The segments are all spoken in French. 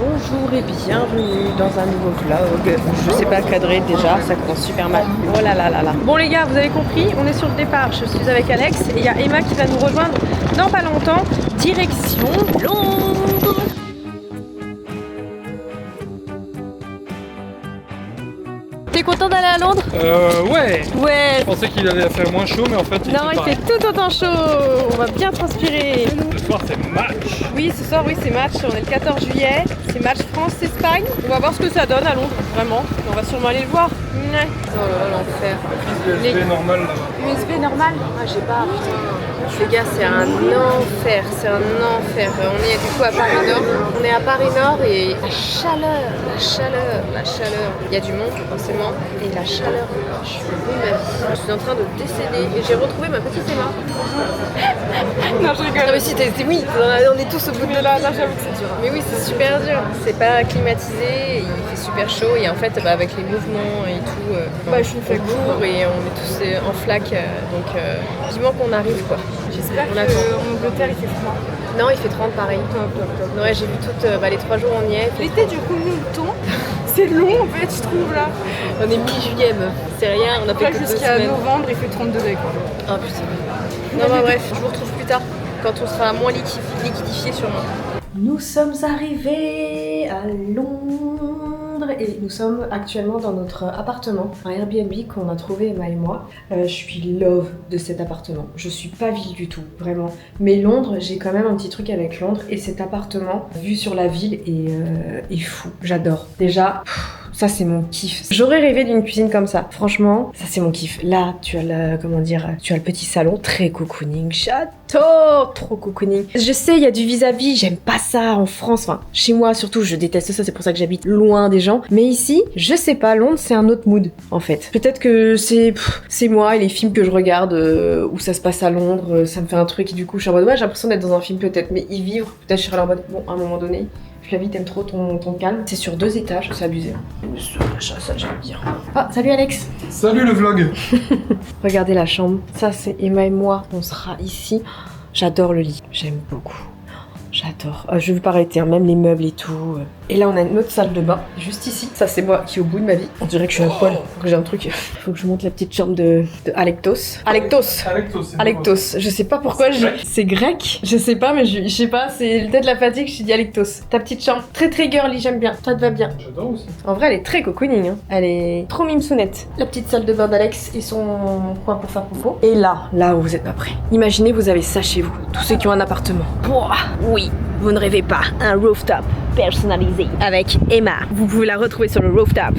Bonjour et bienvenue dans un nouveau vlog. Je sais pas cadrer déjà, ça commence super mal. Oh là là là là. Bon les gars, vous avez compris, on est sur le départ. Je suis avec Alex et il y a Emma qui va nous rejoindre dans pas longtemps. Direction Londres. T'es content d'aller à Londres? Ouais. Ouais. Je pensais qu'il allait faire moins chaud, mais en fait Non, il fait tout autant chaud. On va bien transpirer. Ce soir c'est match. Oui, ce soir, oui, c'est match. On est le 14 juillet. C'est match France-Espagne. On va voir ce que ça donne à Londres, vraiment. On va sûrement aller le voir. Oh là là, l'enfer. USB normal là-bas. USB normal? Ah, j'ai pas. Les gars, c'est un enfer. C'est un enfer. On est du coup à Paris Nord. On est à Paris Nord et la chaleur, la chaleur, la chaleur. Il y a du monde, forcément. Et la chaleur, je suis au bout de ma vie. Je suis en train de décéder et j'ai retrouvé ma petite Emma. Non, je rigole. Non, mais si, oui, on est tous au bout de là. J'avoue que c'est dur. Mais oui, c'est super dur. C'est pas climatisé, il fait super chaud et en fait, avec les mouvements et tout, je me fais court et on est tous en flaque. Donc, vivement qu'on arrive quoi. J'espère qu'en Angleterre il fait froid. Non, il fait 30 pareil. Ouais, j'ai vu toutes les 3 jours on y est. L'été du coup nous le temps, c'est long en fait je trouve là. On est mi-juillet meuf, c'est rien, on a fait que 2 jusqu'à semaines. novembre il fait 32 degrés quoi. Oh putain. Non bah bref, je vous retrouve plus tard quand on sera moins liquidifié sûrement. Nous sommes arrivés à Londres et nous sommes actuellement dans notre appartement, un Airbnb qu'on a trouvé Emma et moi. Je suis love de cet appartement. Je suis pas ville du tout, vraiment. Mais Londres, j'ai quand même un petit truc avec Londres et cet appartement, vu sur la ville, est fou. J'adore. Déjà, ça c'est mon kiff. J'aurais rêvé d'une cuisine comme ça. Franchement, ça c'est mon kiff. Là, tu as le petit salon très cocooning. J'adore, trop cocooning. Je sais, il y a du vis-à-vis. J'aime pas ça en France. Enfin, chez moi surtout, je déteste ça. C'est pour ça que j'habite loin des gens. Mais ici, je sais pas. Londres, c'est un autre mood en fait. Peut-être que c'est moi et les films que je regarde où ça se passe à Londres. Ça me fait un truc et du coup, je suis en mode ouais, j'ai l'impression d'être dans un film peut-être, mais y vivre. Peut-être je serais là en mode bon, à un moment donné. La vie, t'aimes trop ton calme. C'est sur 2 étages, c'est abusé. Ça, j'aime bien. Ah, salut Alex. Salut le vlog. Regardez la chambre. Ça, c'est Emma et moi. On sera ici. J'adore le lit. J'aime beaucoup. J'adore. Je veux pas arrêter, hein, même les meubles et tout. Et là, on a une autre salle de bain, juste ici. Ça, c'est moi qui est au bout de ma vie. On dirait que je suis un poil. Faut que j'ai un truc. Faut que je monte la petite chambre de Alectos. Alectos. Je sais pas pourquoi. C'est grec. Je sais pas, mais je sais pas. C'est peut-être la fatigue. Je dis Alectos. Ta petite chambre. Très très girly, j'aime bien. Ça te va bien. J'adore aussi. En vrai, elle est très cocooning. Hein. Elle est trop mimsounette. La petite salle de bain d'Alex et son coin pour faire popo. Et là où vous êtes pas prêts. Imaginez, vous avez ça chez vous. Tous ceux qui ont un appartement. Pouah, oui. Vous ne rêvez pas, un rooftop personnalisé avec Emma. Vous pouvez la retrouver sur le rooftop.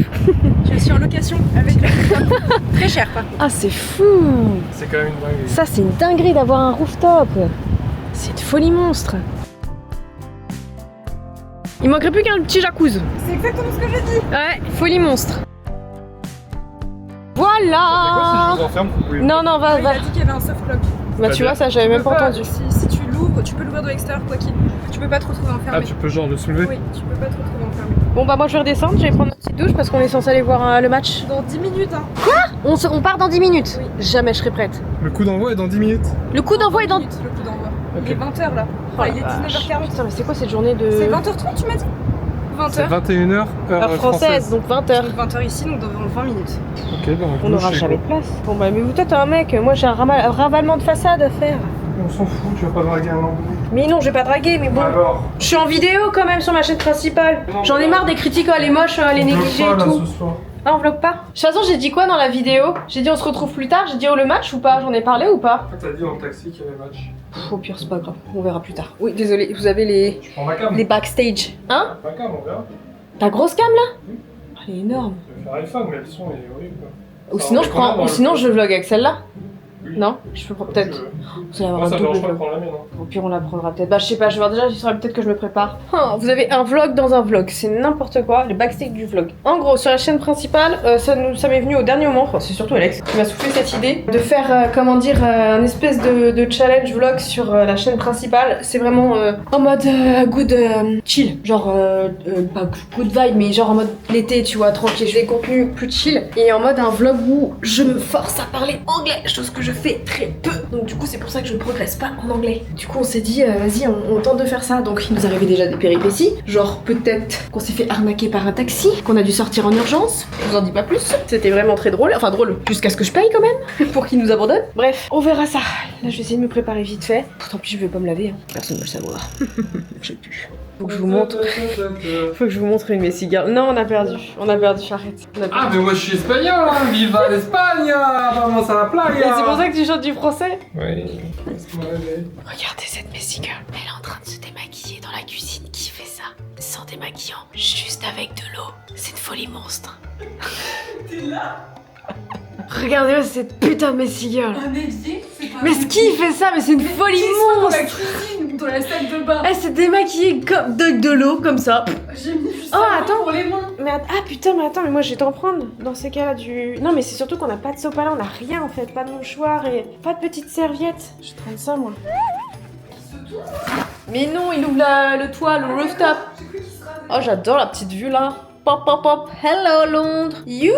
Je suis en location avec le rooftop. Très cher pas. Ah c'est fou. C'est quand même une dinguerie. Ça c'est une dinguerie d'avoir un rooftop. C'est une folie monstre. Il manquerait plus qu'un petit jacuzzi. C'est exactement ce que j'ai dit. Ouais, folie monstre. C'est quoi si Voilà. je vous enferme, vous pouvez... Non, va. Il a dit qu'il y avait un soft lock. Bah tu vois, ça j'avais même pas entendu. Si tu l'ouvres, tu peux l'ouvrir de l'extérieur quoi qu'il. Tu peux pas te retrouver enfermé. Ah, tu peux genre le soulever? Oui, tu peux pas te retrouver enfermé. Bon bah moi je vais redescendre, je vais prendre une petite douche parce qu'on est censé aller voir le match. Dans 10 minutes hein. On part dans 10 minutes. Oui. Jamais je serai prête. Le coup d'envoi est dans 10 minutes. Le coup d'envoi est dans... 10 minutes, le coup d'envoi. Ok. Il est 20h là. Oh, Il est 19h40. Putain mais c'est quoi cette journée de... C'est 20h30 tu m'as dit 20h. C'est 21h, heure Heure française, donc 20h. Donc 20h ici, donc dans 20 minutes. Ok, bah On n'aura jamais de place. Bon bah mais toi t'es un mec, moi j'ai un ravalement de façade à faire. On s'en fout, tu vas pas draguer un anglais. Mais non, je vais pas draguer, mais bon. Alors, Je suis en vidéo quand même sur ma chaîne principale. J'en ai marre des critiques, elle est moche, elle est négligée et tout. ce soir. Ah on vlog pas. De toute façon j'ai dit quoi dans la vidéo? J'ai dit on se retrouve plus tard, j'ai dit oh le match ou pas? J'en ai parlé ou pas? T'as dit dans le taxi qu'il y avait match. Au pire c'est pas grave, on verra plus tard. Oui désolé, vous avez les Je prends ma cam. backstage. Hein? Ma cam, on verra. Ta grosse cam là? Oui. Elle est énorme. Je vais faire iPhone, mais le son est horrible. Ou Ça sinon en je est combien prends, dans ou le- sinon je vlog avec celle-là. Oui. Non? Je peux Comme peut-être. tu veux. Vous allez avoir Moi, un ça me double dérange pas de vlog. prendre la mienne. Hein. Au pire, on la prendra peut-être. Bah, je sais pas, je vais voir déjà, il faudrait peut-être que je me prépare. Ah, vous avez un vlog dans un vlog, c'est n'importe quoi, le backstage du vlog. En gros, sur la chaîne principale, ça m'est venu au dernier moment, enfin, c'est surtout Alex qui m'a soufflé cette idée de faire, un espèce de challenge vlog sur la chaîne principale. C'est vraiment en mode good chill, genre pas good vibe, mais genre en mode l'été, tu vois, tranquille. Des contenus plus chill et en mode un vlog où je me force à parler anglais, chose que je je fais très peu. Donc du coup c'est pour ça que je ne progresse pas en anglais. Du coup on s'est dit vas-y on tente de faire ça. Donc il nous arrivait déjà des péripéties. Genre peut-être qu'on s'est fait arnaquer par un taxi, qu'on a dû sortir en urgence. Je vous en dis pas plus. C'était vraiment très drôle. Enfin drôle jusqu'à ce que je paye quand même pour qu'il nous abandonne. Bref, on verra ça. Là je vais essayer de me préparer vite fait. Tant pis je vais pas me laver. Hein. Personne ne veut le savoir. Je sais plus. Faut que je vous montre. Faut que je vous montre une Messi Girl. Non, on a perdu, arrête. Ah, mais moi je suis espagnol, hein. Viva l'Espagne, vamos a la playa. Et c'est pour ça que tu chantes du français? Oui. Laisse-moi rêver. Regardez cette Messi Girl. Elle est en train de se démaquiller dans la cuisine. Qui fait ça? Sans démaquillant, juste avec de l'eau. C'est une folie monstre. T'es là. Regardez cette putain de Messi Girl. Un évier, c'est pas. Mais ce qui fait ça? Mais c'est une folie Dans la monstre. cuisine, dans la salle de bain. Elle s'est démaquillée comme de l'eau comme ça. J'ai mis juste Oh, ça attends. pour les mains. Mais ah putain, mais attends, mais moi je vais t'en prendre dans ces cas-là du. Non, mais c'est surtout qu'on a pas de sopalin, on a rien en fait, pas de mouchoir et pas de petite serviette. Je vais te prendre ça moi. Mais non, il ouvre le toit, le rooftop. Oh, j'adore la petite vue là. Pop pop pop. Hello Londres. You.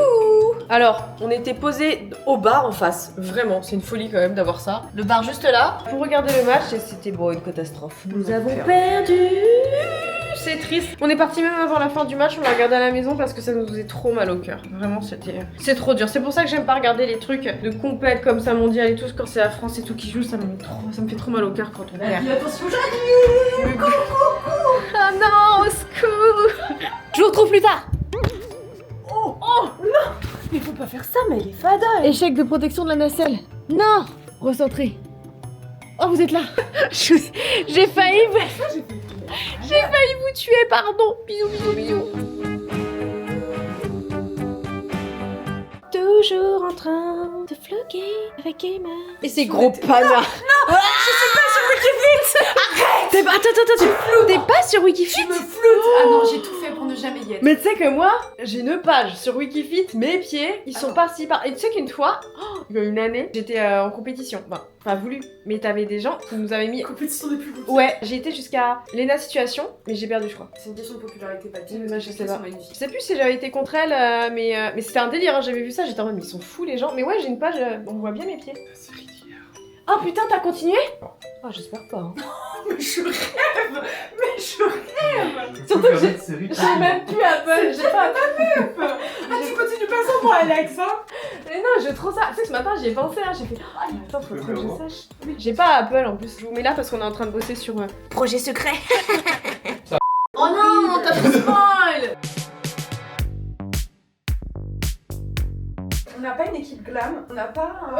Alors, on était posé au bar en face. Vraiment, c'est une folie quand même d'avoir ça. Le bar juste là pour regarder le match et c'était bon une catastrophe. Nous avons perdu. C'est triste. On est parti même avant la fin du match, on l'a regardé à la maison parce que ça nous faisait trop mal au cœur. Vraiment, c'est trop dur. C'est pour ça que j'aime pas regarder les trucs de compète comme ça mondial et tout. Quand c'est la France et tout qui joue, ça me fait trop mal au cœur quand on perd. Attention, Jacques. Ah non, au secours. Je vous retrouve plus tard. Oh non. Mais faut pas faire ça, mais elle est fada. Échec de protection de la nacelle. Non. Recentré. Oh, vous êtes là. J'ai failli vous tuer, pardon. Bisous, bisous, bisous. Toujours en train de floquer avec Emma. Et ces gros panards. Non, je suis pas sur Wikifit. Arrête. Attends, t'es pas sur Wikifit? Je me floute. Ah non, j'ai tout fait pour ne jamais y être. Mais tu sais que moi, j'ai une page sur Wikifit, mes pieds, ils sont par-ci par... Et tu sais qu'une fois, il y a une année, j'étais en compétition. Enfin, pas voulu, mais t'avais des gens qui nous avaient mis... Compétition des plus beaux. Ouais, j'ai été jusqu'à Lena Situation, mais j'ai perdu, je crois. C'est une question de popularité, pas de Moi, je sais pas. Je sais plus si j'avais été contre elle, mais c'était un délire, hein, j'avais vu ça, j'étais en mode, mais ils sont fous les gens. Mais ouais, j'ai une page, on voit bien mes pieds. C'est ridicule. Oh putain, t'as continué? Oh, j'espère pas. Hein. Mais je rêve. Surtout que c'est ridicule. j'ai même plus Apple, j'ai pas Apple. Ah, tu continues pas sans moi, Alex, hein. Mais non, j'ai trop ça. Tu sais que ce matin, j'y ai pensé, hein, j'ai fait oh, mais attends, faut trop que je sache. J'ai pas Apple en plus, je vous mets là parce qu'on est en train de bosser sur projet secret. Oh non, t'as fait spoil. On n'a pas une équipe glam, on n'a pas un.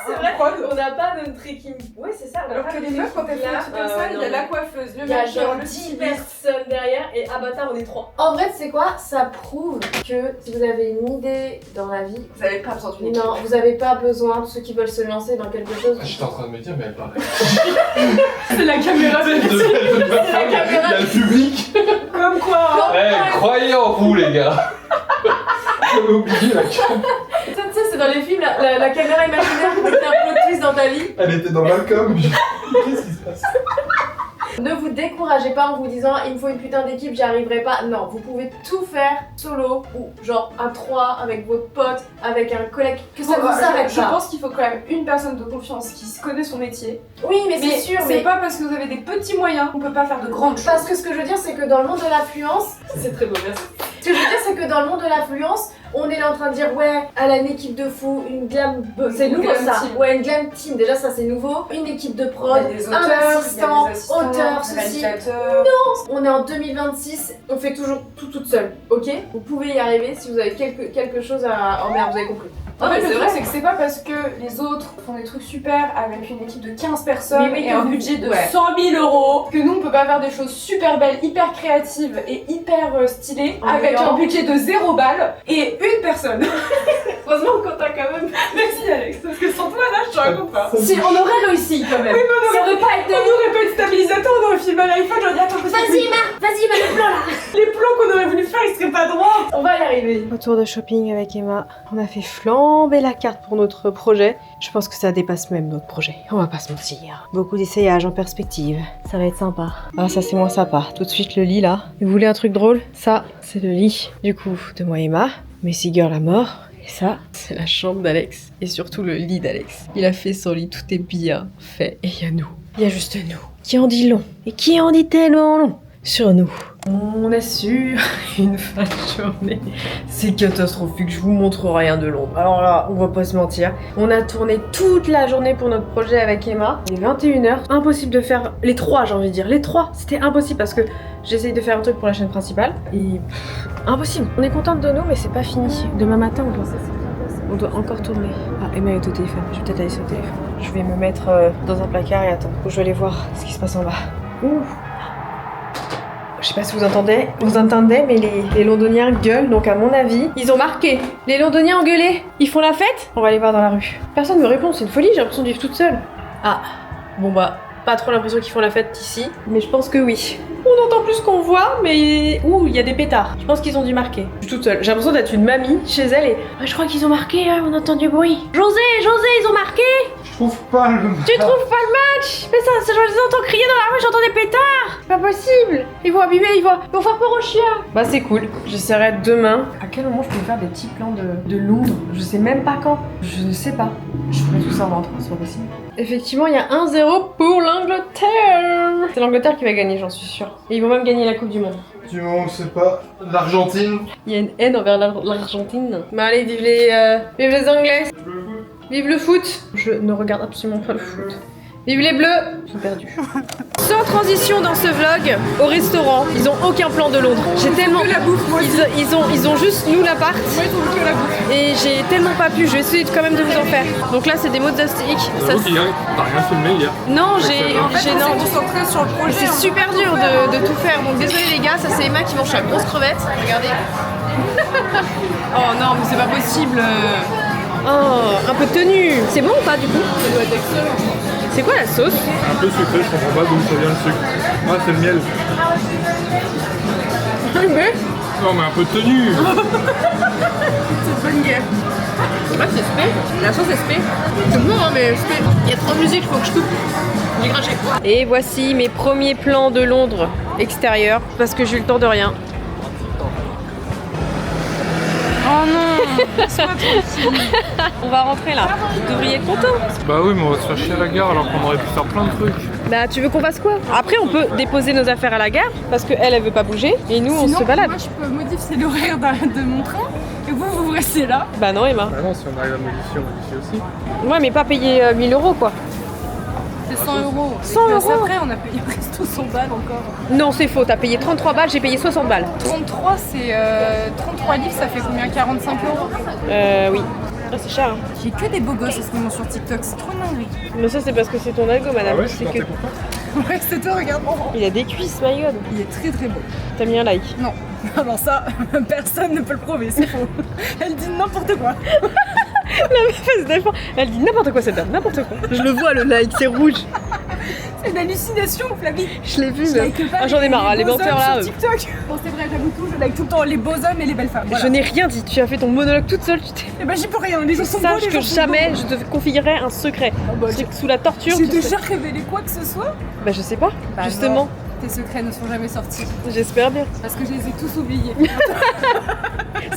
C'est un vrai, prod. on n'a pas notre équipe. Ouais, c'est ça. Alors que les meufs, quand elles font un truc comme ça, il y a la coiffeuse, le Il y a maquilleur, genre le 10 styliste. personnes derrière et Avatar on est 3. En vrai, tu sais quoi? Ça prouve que si vous avez une idée dans la vie, Vous avez pas besoin d'une équipe. non, vous avez pas besoin de ceux qui veulent se lancer dans quelque chose. J'étais en train de me dire, mais elle parlait. C'est la caméra de Il y a le public. Comme quoi. Eh, croyez en vous, les gars. J'avais oublié la caméra. Tu sais, c'est dans les films, la caméra imaginaire qui fait un plot twist dans ta vie. Elle était dans Malcolm. Qu'est-ce qui se passe? Ne vous découragez pas en vous disant il me faut une putain d'équipe, j'y arriverai pas. Non, vous pouvez tout faire solo ou genre à 3 avec votre pote, avec un collègue, que ça vous s'arrête Je pas. pense qu'il faut quand même une personne de confiance qui se connaît son métier. Oui, mais c'est sûr, c'est mais pas parce que vous avez des petits moyens qu'on peut pas faire de grandes choses. parce que ce que je veux dire, c'est que dans le monde de l'affluence, c'est très beau, merci. Ce que je veux dire, c'est que dans le monde de l'affluence, on est là en train de dire ouais, elle a une équipe de fous, une glam, c'est Une nouveau glam ça. team. Ouais, une glam team, déjà ça c'est nouveau. Une équipe de prod, Il y a des un auteurs, assistant, il y a des assistants, auteur, ceci. réalisateurs. On est en 2026, on fait toujours tout toute seule, ok? Vous pouvez y arriver si vous avez quelque chose à... Oh merde, vous avez compris. En fait, mais le c'est truc, vrai. c'est que c'est pas parce que les autres font des trucs super avec une équipe de 15 personnes Mais oui, et un budget de ouais. 100 000 euros que nous on peut pas faire des choses super belles, hyper créatives et hyper stylées En avec brillant. un budget de 0 balles et une personne. Heureusement qu'on t'a quand même... Merci Alex, parce que sans toi là je te raconte pas. Si, on aurait réussi quand même. Ça aurait pas été... On aurait pas eu de stabilisateur, on aurait filmé à l'iPhone, j'aurais dit attends, Vas-y, le plan là. les plans qu'on aurait voulu faire ils seraient pas droits. On va y arriver. Retour de shopping avec Emma. On a fait flamber la carte pour notre projet. Je pense que ça dépasse même notre projet. On va pas se mentir. Beaucoup d'essayages en perspective. Ça va être sympa. Ah, ça c'est moins sympa. Tout de suite le lit là. Vous voulez un truc drôle? Ça, c'est le lit du coup de moi et Emma. Messi Girl à mort. Et ça, c'est la chambre d'Alex et surtout le lit d'Alex. Il a fait son lit, tout est bien fait. Et il y a nous. Il y a juste nous. Qui en dit long et qui en dit tellement long sur nous. On assure une fin de journée. C'est catastrophique, je vous montre rien de Londres. Alors là, on va pas se mentir. On a tourné toute la journée pour notre projet avec Emma. Il est 21h. Impossible de faire les trois, j'ai envie de dire. Les trois, c'était impossible parce que j'essaye de faire un truc pour la chaîne principale. Et impossible. On est contente de nous, mais c'est pas fini. Demain matin, on doit encore tourner. Ah, Emma est au téléphone. Je vais peut-être aller sur le téléphone. Je vais me mettre dans un placard et attendre. Je vais aller voir ce qui se passe en bas. Ouh. Je sais pas si vous entendez, mais les Londoniens gueulent, donc à mon avis, ils ont marqué. Les Londoniens ont gueulé. Ils font la fête. On va aller voir dans la rue. Personne me répond, c'est une folie, j'ai l'impression de vivre toute seule. Ah, bon bah, pas trop l'impression qu'ils font la fête ici, mais je pense que oui. On entend plus qu'on voit, mais... Ouh, il y a des pétards. Je pense qu'ils ont dû marquer. Je suis toute seule. J'ai l'impression d'être une mamie chez elle et... Ah, je crois qu'ils ont marqué, hein, on entend du bruit. José, ils ont marqué. Je trouve pas le match. Tu trouves pas le match? Mais ça, je les entends crier dans la rue, j'entends des pétards. C'est pas possible. Ils vont abîmer, ils vont faire peur aux chiens. Bah c'est cool. J'essaierai demain. À quel moment je peux faire des petits plans de Londres? Je sais même pas quand. Je ne sais pas. Je ferai tout ça en rentrant, c'est pas possible. Effectivement, il y a 1-0 pour l'Angleterre. C'est l'Angleterre qui va gagner, j'en suis sûre. Et ils vont même gagner la Coupe du Monde. Du moment où c'est pas l'Argentine. Il y a une haine envers l'Argentine. Mais allez, vive les Anglais. Vive le foot. Je ne regarde absolument pas le foot. Vive les bleus. Ils sont perdus. Sans transition dans ce vlog, au restaurant, ils ont aucun plan de Londres. J'ai tellement... Que la bouffe, moi aussi. Ils ont juste nous l'appart. Moi, ils trouvent que la bouffe. Et j'ai tellement pas pu, je vais essayer quand même de vous en faire. Donc là, c'est des mozzarella. T'as rien filmé hier? Non, j'ai On s'est concentré sur le projet. c'est super dur de tout faire. Donc désolé les gars, ça c'est Emma qui mange la grosse crevette. Regardez. Oh non, mais c'est pas possible. Oh, un peu de tenue. C'est bon ou pas du coup? Ça doit être excellent. C'est quoi la sauce? Un peu sucré, je comprends pas d'où ça vient le sucre. Ah, c'est le miel. Mais Non, mais un peu de tenue. c'est bonne guerre. Ouais, c'est spé. La sauce est spé. C'est bon, hein, mais spé. Il y a trop de musique, faut que je coupe. J'ai craché. Et voici mes premiers plans de Londres extérieur parce que j'ai eu le temps de rien. Oh non. Sois tranquille. On va rentrer là. Vous devriez être content. Bah oui, mais on va se faire chier à la gare alors qu'on aurait pu faire plein de trucs. Bah tu veux qu'on fasse quoi? Après on peut déposer nos affaires à la gare parce qu'elle veut pas bouger et nous on se balade. Moi je peux modifier l'horaire de mon train et vous restez là. Bah non Emma. Bah non, si on arrive à modifier, on modifie aussi. Ouais mais pas payer 1000 € quoi. C'est 100 €. 100 € Après on a payé presque 100 balles encore. Non c'est faux, t'as payé 33 balles, j'ai payé 60 balles. 33 c'est 33 livres, ça fait combien? 45 €? Oui. Ah, c'est cher hein. J'ai que des beaux gosses en ce moment sur TikTok, c'est trop dingue. Mais ça c'est parce que c'est ton algo madame. Ah ouais, je c'est suis que... tenté pour toi. Ouais c'est toi, regarde. Il a des cuisses my god. Il est très très beau. T'as mis un like. Non, alors ça, personne ne peut le prouver, c'est faux. Elle dit n'importe quoi. La meuf elle se défend. Elle dit n'importe quoi cette dame, n'importe quoi. Je le vois le like, c'est rouge. C'est une hallucination, Flavie. Je l'ai vu Je là. like pas Ah, j'en ai marre, les beaux menteurs hommes là. sur TikTok. Bon c'est vrai, j'avoue tout, je like tout le temps les beaux hommes et les belles femmes. Voilà. Je n'ai rien dit, tu as fait ton monologue toute seule. Tu t'es... Eh ben j'y peux rien, les gens sont beaux, Sache les que gens sont jamais beaux. je te confierai un secret. bah, Sous la torture. J'ai tu sais. déjà révélé quoi que ce soit. Bah je sais pas, Bah justement. non, tes secrets ne sont jamais sortis. J'espère bien. Parce que je les ai tous oubliés.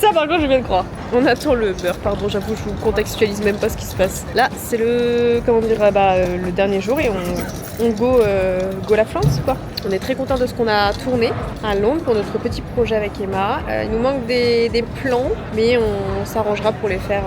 Ça par contre je viens de croire. On attend le beurre, pardon, j'avoue je vous contextualise même pas ce qui se passe. Là c'est le, comment dire, le dernier jour et on go la France quoi. On est très content de ce qu'on a tourné à Londres pour notre petit projet avec Emma. Il nous manque des plans mais on s'arrangera pour les faire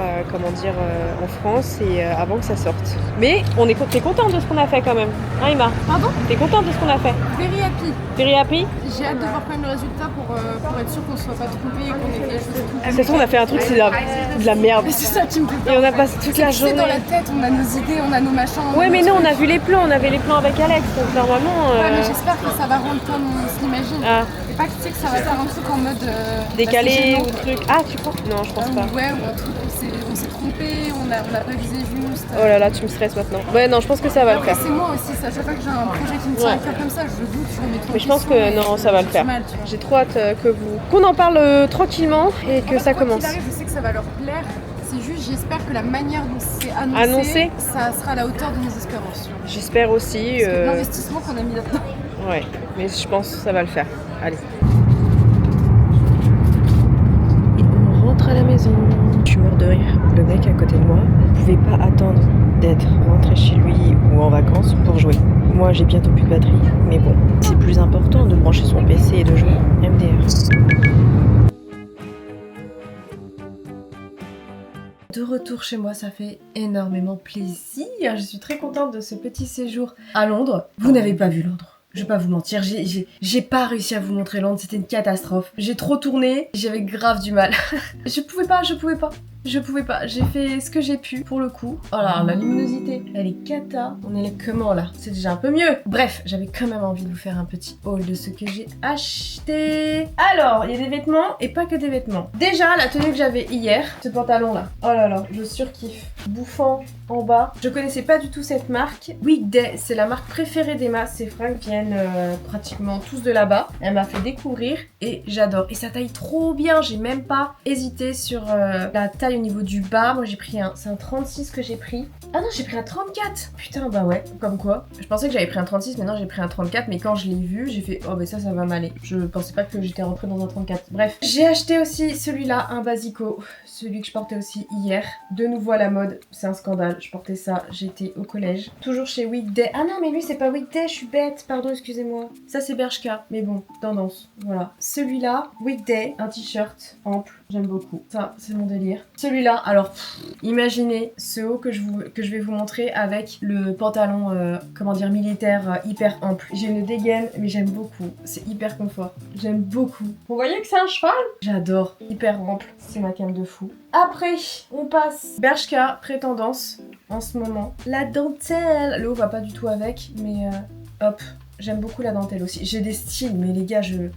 en France et avant que ça sorte. Mais t'es contente de ce qu'on a fait quand même, hein Emma? Pardon? T'es contente de ce qu'on a fait? Very happy. Very happy? J'ai hâte de voir quand même le résultat pour être sûr qu'on ne soit pas trompé et qu'on ait fait les choses tout. C'est sûr, on a fait un truc, c'est de la merde. Mais c'est ça qui me fait peur. Et on a passé toute la Tu sais, journée. dans la tête, on a nos idées, on a nos machins. Ouais, mais non, on a trucs. vu les plans, on avait les plans avec Alex, donc normalement. Ouais, mais j'espère que ça va rendre comme on s'imagine. Ah, Et pas que tu sais que ça va faire un truc en mode. décalé bah, ou c'est gênant. truc. Ah, tu crois? Non, je pense pas. Ouais, ou un truc où on s'est trompé, on n'a pas visé juste. Oh là là, tu me stresses maintenant. Ouais, non, je pense que ça va le Après, faire. c'est moi aussi, ça. Chaque fois que j'ai un projet qui me tient à Ouais. cœur comme ça, je doute, je remets trop. Mais je pense que non, ça va le faire. Mal, tu vois. J'ai trop hâte qu'on en parle tranquillement et que En fait, ça quoi commence. qu'il arrive, je sais que ça va leur plaire. C'est juste, j'espère que la manière dont c'est annoncé, Annoncé ça sera à la hauteur de nos espérances. J'espère aussi. Parce que l'investissement qu'on a mis là-dedans. Ouais, mais je pense que ça va le faire. Allez. Et on rentre à la maison. Je meurs de rire. pas attendre d'être rentré chez lui ou en vacances pour jouer. Moi, j'ai bientôt plus de batterie, mais bon, c'est plus important de brancher son PC et de jouer. MDR. De retour chez moi, ça fait énormément plaisir. Je suis très contente de ce petit séjour à Londres. Vous n'avez pas vu Londres. Je vais pas vous mentir, j'ai pas réussi à vous montrer Londres, c'était une catastrophe. J'ai trop tourné, j'avais grave du mal. Je pouvais pas. J'ai fait ce que j'ai pu pour le coup. Oh là, la luminosité, elle est cata. On est comment là? C'est déjà un peu mieux. Bref, j'avais quand même envie de vous faire un petit haul de ce que j'ai acheté. Alors, il y a des vêtements et pas que des vêtements. Déjà, la tenue que j'avais hier, ce pantalon là. Oh là là, je surkiffe. Bouffant en bas. Je connaissais pas du tout cette marque. Weekday, c'est la marque préférée d'Emma. Ces fringues viennent pratiquement tous de là-bas. Elle m'a fait découvrir et j'adore. Et ça taille trop bien. J'ai même pas hésité sur la taille au niveau du bas. Moi j'ai pris c'est un 36 que j'ai pris. Ah non, j'ai pris un 34. Putain, bah ouais, comme quoi. Je pensais que j'avais pris un 36, mais non, j'ai pris un 34. Mais quand je l'ai vu, j'ai fait oh, mais ça va m'aller. Je pensais pas que j'étais rentrée dans un 34. Bref, j'ai acheté aussi celui-là, un basico. Celui que je portais aussi hier. De nouveau à la mode. C'est un scandale. Je portais ça, j'étais au collège. Toujours chez Weekday. Ah non, mais lui, c'est pas Weekday, je suis bête. Pardon, excusez-moi. Ça, c'est Bershka. Mais bon, tendance. Voilà. Celui-là, Weekday, un t-shirt ample. J'aime beaucoup. Ça, c'est mon délire. Celui-là, alors, imaginez ce haut que je vais vous montrer avec le pantalon, comment dire, militaire hyper ample. J'ai une dégaine, mais j'aime beaucoup. C'est hyper confort. J'aime beaucoup. Vous voyez que c'est un cheval? J'adore. Hyper ample. C'est ma cam de fou. Après, on passe Bershka, pré-tendance, en ce moment. La dentelle. Le haut va pas du tout avec, mais hop. J'aime beaucoup la dentelle aussi. J'ai des styles, mais les gars, je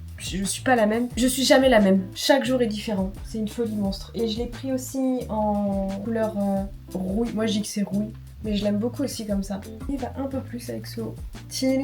suis pas la même. Je suis jamais la même. Chaque jour est différent. C'est une folie monstre. Et je l'ai pris aussi en couleur rouille. Moi, je dis que c'est rouille. Mais je l'aime beaucoup aussi comme ça. Il va un peu plus avec ce haut. Tiens,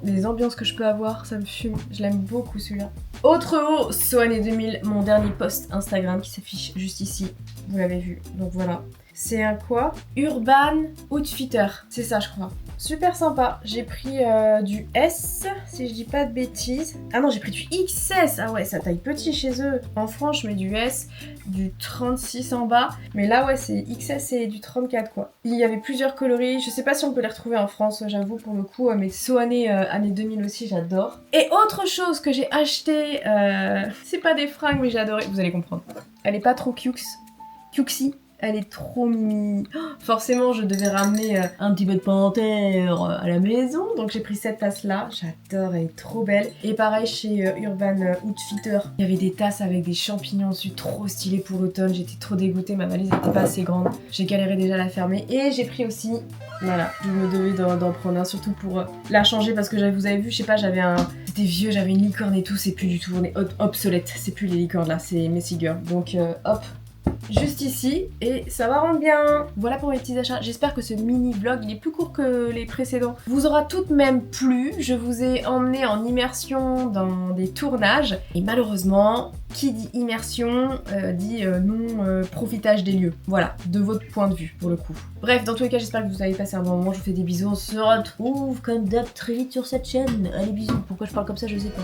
les ambiances que je peux avoir, ça me fume. Je l'aime beaucoup celui-là. Autre haut, Soannée 2000, mon dernier post Instagram qui s'affiche juste ici. Vous l'avez vu. Donc voilà. C'est un quoi? Urban Outfitter. C'est ça, je crois. Super sympa. J'ai pris du S, si je dis pas de bêtises. Ah non, j'ai pris du XS. Ah ouais, ça taille petit chez eux. En France, je mets du S, du 36 en bas. Mais là, ouais, c'est XS et du 34, quoi. Il y avait plusieurs coloris. Je sais pas si on peut les retrouver en France, j'avoue, pour le coup. Mais Soannée année 2000 aussi, j'adore. Et autre chose que j'ai acheté, c'est pas des fringues, mais j'ai adoré. Vous allez comprendre. Elle est pas trop cutesy. Elle est trop mimi. Oh, forcément, je devais ramener un petit peu de panthère à la maison. Donc j'ai pris cette tasse-là. J'adore, elle est trop belle. Et pareil, chez Urban Outfitter, il y avait des tasses avec des champignons dessus. Trop stylé pour l'automne. J'étais trop dégoûtée. Ma valise n'était pas assez grande. J'ai galéré déjà à la fermer. Et j'ai pris aussi... Voilà, je me devais d'en prendre un. Surtout pour la changer parce que vous avez vu, je sais pas, j'avais un... C'était vieux, j'avais une licorne et tout. C'est plus du tout. On est obsolète. C'est plus les licornes là, c'est Messy Girl. Donc hop. Juste ici et ça va rendre bien. Voilà pour mes petits achats. J'espère que ce mini vlog, il est plus court que les précédents, vous aura tout de même plu. Je vous ai emmené en immersion dans des tournages et malheureusement, qui dit immersion dit non profitage des lieux. Voilà, de votre point de vue pour le coup. Bref, dans tous les cas, j'espère que vous avez passé un bon moment. Je vous fais des bisous. On se retrouve comme d'hab très vite sur cette chaîne. Allez, bisous. Pourquoi je parle comme ça, je sais pas.